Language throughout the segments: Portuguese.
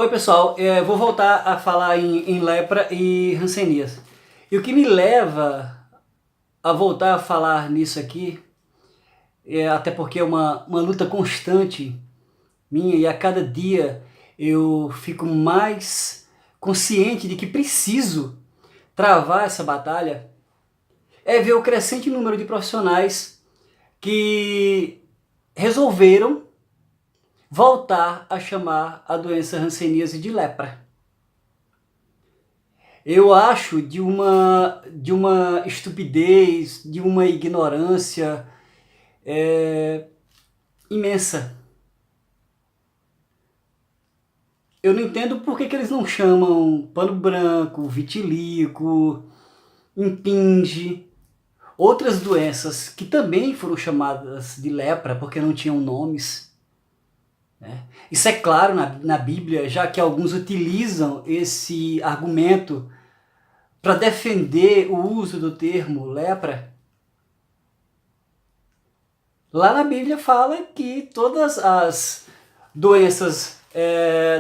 Oi pessoal, vou voltar a falar em lepra e hanseníase. E o que me leva a voltar a falar nisso aqui, até porque é uma luta constante minha e a cada dia eu fico mais consciente de que preciso travar essa batalha, é ver o crescente número de profissionais que resolveram voltar a chamar a doença hanseníase de lepra. Eu acho de uma estupidez, de uma ignorância imensa. Eu não entendo por que eles não chamam pano branco, vitiligo, impinge, outras doenças que também foram chamadas de lepra porque não tinham nomes. Né? Isso é claro na Bíblia, já que alguns utilizam esse argumento para defender o uso do termo lepra. Lá na Bíblia fala que todas as doenças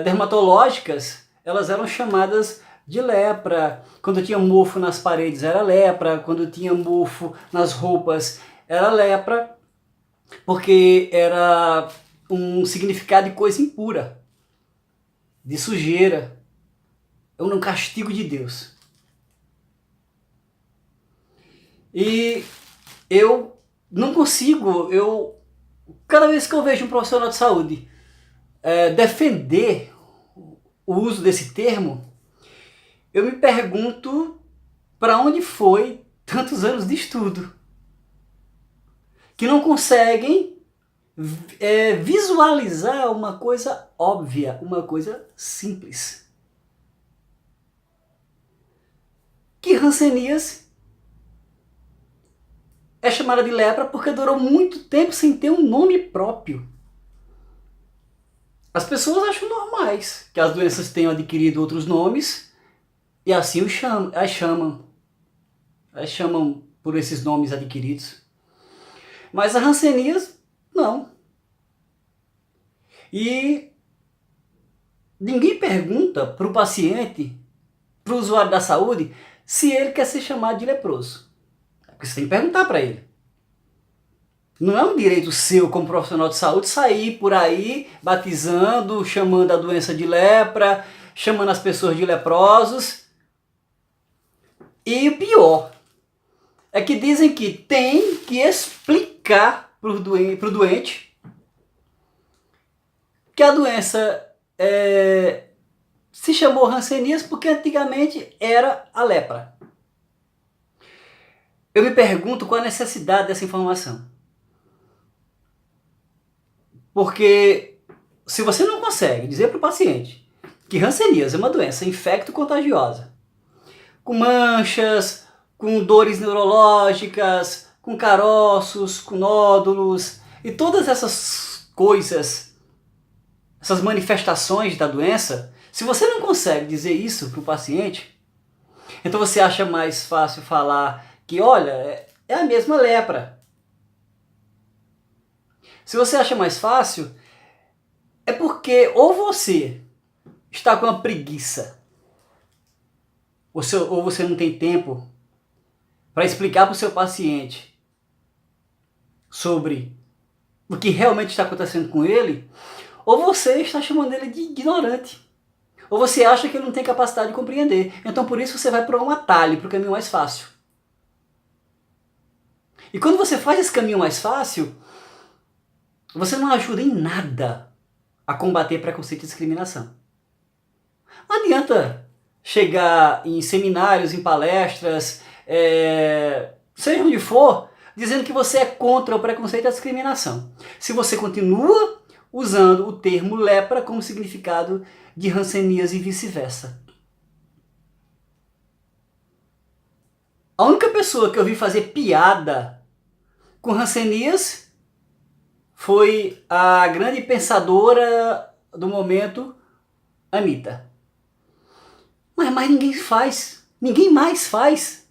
dermatológicas, elas eram chamadas de lepra. Quando tinha mofo nas paredes era lepra, quando tinha mofo nas roupas era lepra, porque era um significado de coisa impura, de sujeira, é um castigo de Deus. E eu não consigo, cada vez que eu vejo um profissional de saúde defender o uso desse termo, eu me pergunto para onde foi tantos anos de estudo, que não conseguem visualizar uma coisa óbvia, uma coisa simples. Que hanseníase é chamada de lepra porque durou muito tempo sem ter um nome próprio. As pessoas acham normais que as doenças tenham adquirido outros nomes e assim as chamam por esses nomes adquiridos. Mas a hanseníase, não. E ninguém pergunta para o paciente, para o usuário da saúde, se ele quer ser chamado de leproso. Porque você tem que perguntar para ele. Não é um direito seu como profissional de saúde sair por aí batizando, chamando a doença de lepra, chamando as pessoas de leprosos. E o pior é que dizem que tem que explicar para o doente que a doença se chamou hanseníase porque antigamente era a lepra. Eu me pergunto qual a necessidade dessa informação. Porque se você não consegue dizer para o paciente que hanseníase é uma doença infecto-contagiosa, com manchas, com dores neurológicas, com caroços, com nódulos e todas essas coisas, essas manifestações da doença, se você não consegue dizer isso para o paciente, então você acha mais fácil falar que, olha, é a mesma lepra. Se você acha mais fácil, é porque ou você está com uma preguiça, ou você não tem tempo para explicar para o seu paciente sobre o que realmente está acontecendo com ele, ou você está chamando ele de ignorante, ou você acha que ele não tem capacidade de compreender. Então por isso você vai para um atalho, para o caminho mais fácil. E quando você faz esse caminho mais fácil, você não ajuda em nada a combater preconceito e discriminação. Não adianta chegar em seminários, em palestras, seja onde for, dizendo que você é contra o preconceito e a discriminação. Se você continua usando o termo lepra como significado de hanseníase e vice-versa. A única pessoa que eu vi fazer piada com hanseníase foi a grande pensadora do momento, Anitta. Mas mais ninguém mais faz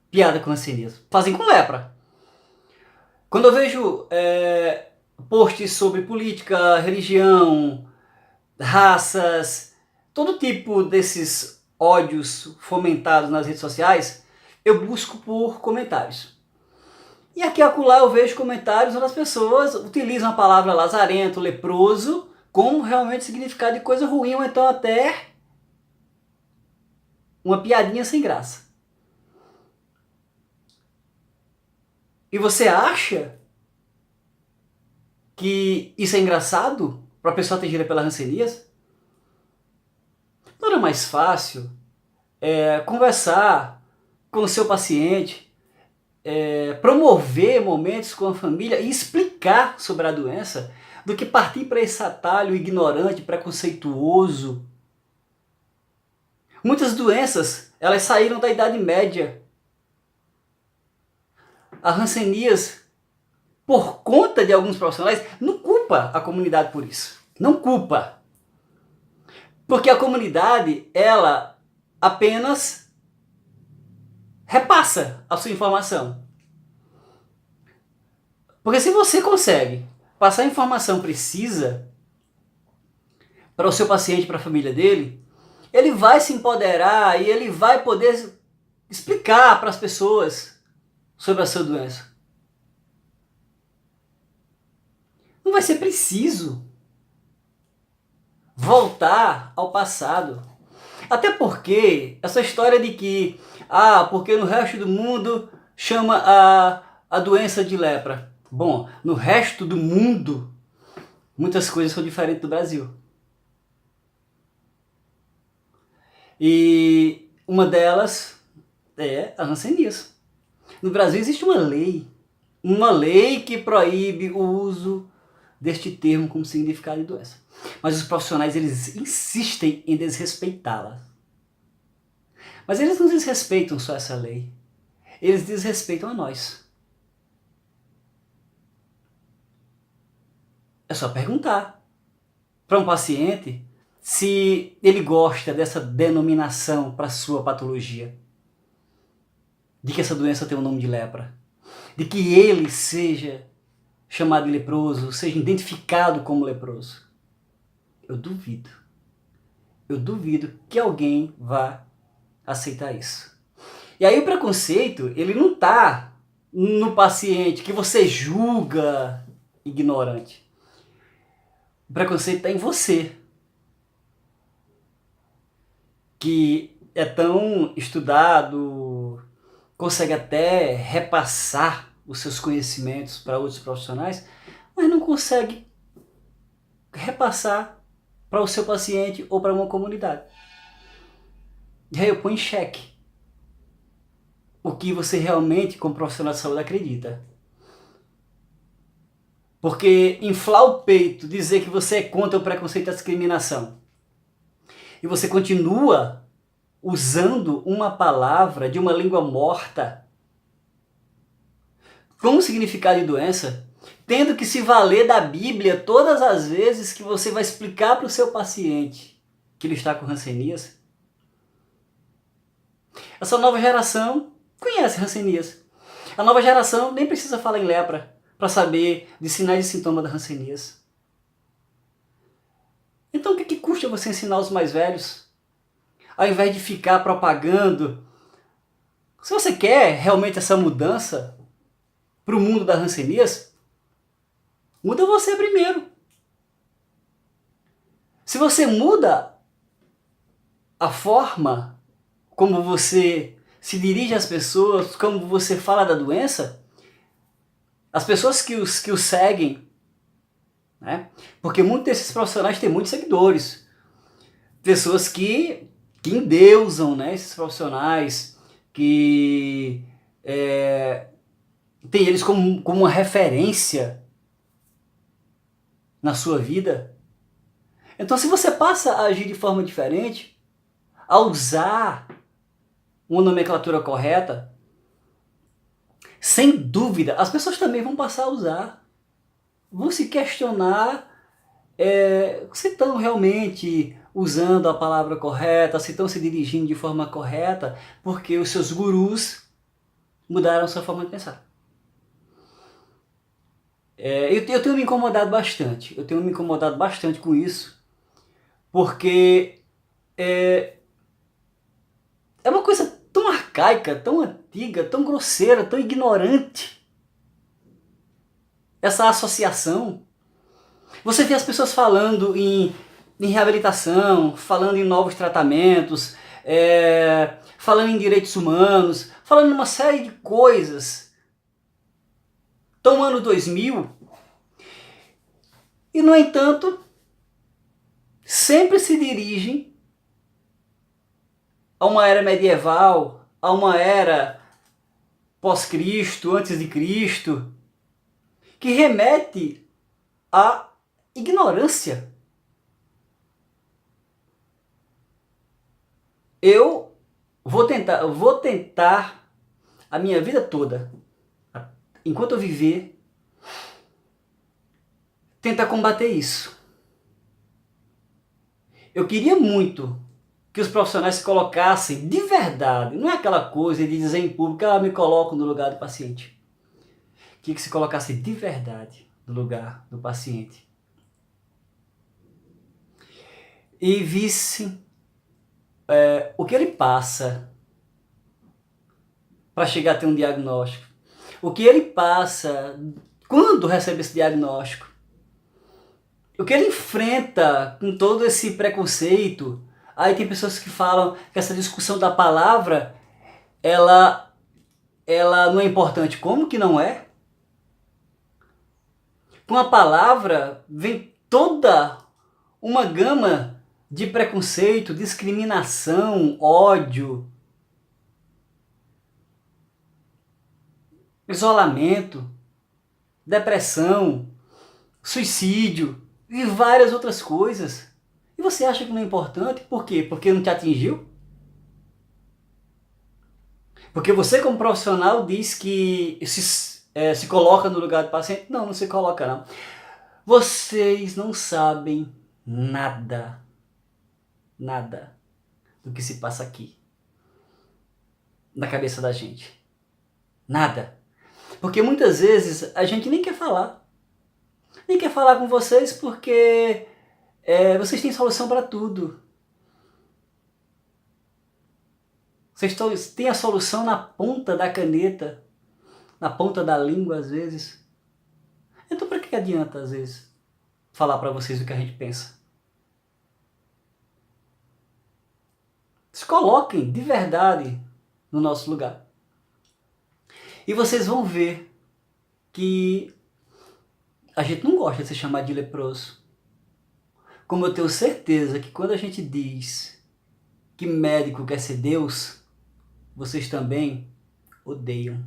piada com hanseníase. Fazem com lepra. Quando eu vejo posts sobre política, religião, raças, todo tipo desses ódios fomentados nas redes sociais, eu busco por comentários. E aqui e acolá eu vejo comentários onde as pessoas utilizam a palavra lazarento, leproso, como realmente significado de coisa ruim, ou então até uma piadinha sem graça. E você acha que isso é engraçado para a pessoa atingida pela hanseníase? Não era mais fácil conversar com o seu paciente, promover momentos com a família e explicar sobre a doença, do que partir para esse atalho ignorante, preconceituoso? Muitas doenças, elas saíram da Idade Média. A hanseníase, por conta de alguns profissionais, não culpa a comunidade por isso. Não culpa. Porque a comunidade, ela apenas repassa a sua informação. Porque se você consegue passar a informação precisa para o seu paciente, para a família dele, ele vai se empoderar e ele vai poder explicar para as pessoas sobre a sua doença. Não vai ser preciso voltar ao passado. Até porque essa história de que, porque no resto do mundo chama a doença de lepra. Bom, no resto do mundo, muitas coisas são diferentes do Brasil. E uma delas é a hanseníase. No Brasil existe uma lei que proíbe o uso deste termo como significado de doença. Mas os profissionais, eles insistem em desrespeitá-la. Mas eles não desrespeitam só essa lei, eles desrespeitam a nós. É só perguntar para um paciente se ele gosta dessa denominação para sua patologia, de que essa doença tem o nome de lepra, de que ele seja chamado de leproso, seja identificado como leproso. Eu duvido que alguém vá aceitar isso. E aí o preconceito, ele não está no paciente que você julga ignorante. O preconceito está em você, que é tão estudado, consegue até repassar os seus conhecimentos para outros profissionais, mas não consegue repassar para o seu paciente ou para uma comunidade. E aí eu ponho em xeque o que você realmente, como profissional de saúde, acredita. Porque inflar o peito, dizer que você é contra o preconceito e a discriminação, e você continua usando uma palavra de uma língua morta como significado de doença, tendo que se valer da Bíblia todas as vezes que você vai explicar para o seu paciente que ele está com hanseníase. Essa nova geração conhece hanseníase. A nova geração nem precisa falar em lepra para saber de sinais e sintomas da hanseníase. Então o que custa você ensinar os mais velhos? Ao invés de ficar propagando. Se você quer realmente essa mudança para o mundo da hanseníase, muda você primeiro. Se você muda a forma como você se dirige às pessoas, como você fala da doença, as pessoas que o seguem, né? Porque muitos desses profissionais têm muitos seguidores, pessoas que endeusam, né, esses profissionais, que tem eles como uma referência na sua vida. Então, se você passa a agir de forma diferente, a usar uma nomenclatura correta, sem dúvida, as pessoas também vão passar a usar. Vão se questionar se estão realmente usando a palavra correta, se estão se dirigindo de forma correta, porque os seus gurus mudaram sua forma de pensar. Eu tenho me incomodado bastante com isso, porque é uma coisa tão arcaica, tão antiga, tão grosseira, tão ignorante, essa associação. Você vê as pessoas falando em reabilitação, falando em novos tratamentos, falando em direitos humanos, falando em uma série de coisas. Estão no ano 2000 e, no entanto, sempre se dirigem a uma era medieval, a uma era pós-Cristo, antes de Cristo, que remete à ignorância. Eu vou tentar a minha vida toda, enquanto eu viver, tentar combater isso. Eu queria muito que os profissionais se colocassem de verdade, não é aquela coisa de dizer em público, me coloco no lugar do paciente. Queria que se colocasse de verdade no lugar do paciente. E visse o que ele passa para chegar a ter um diagnóstico. O que ele passa quando recebe esse diagnóstico. O que ele enfrenta com todo esse preconceito. Aí tem pessoas que falam que essa discussão da palavra, ela não é importante. Como que não é? Com a palavra vem toda uma gama de preconceito, discriminação, ódio, isolamento, depressão, suicídio e várias outras coisas. E você acha que não é importante? Por quê? Porque não te atingiu? Porque você, como profissional, diz que se coloca no lugar do paciente? Não, não se coloca não. Vocês não sabem nada do que se passa aqui, na cabeça da gente. Nada. Porque muitas vezes a gente nem quer falar. Nem quer falar com vocês porque vocês têm solução para tudo. Vocês têm a solução na ponta da caneta, na ponta da língua às vezes. Então para que adianta às vezes falar para vocês o que a gente pensa? Se coloquem de verdade no nosso lugar. E vocês vão ver que a gente não gosta de ser chamado de leproso. Como eu tenho certeza que quando a gente diz que médico quer ser Deus, vocês também odeiam.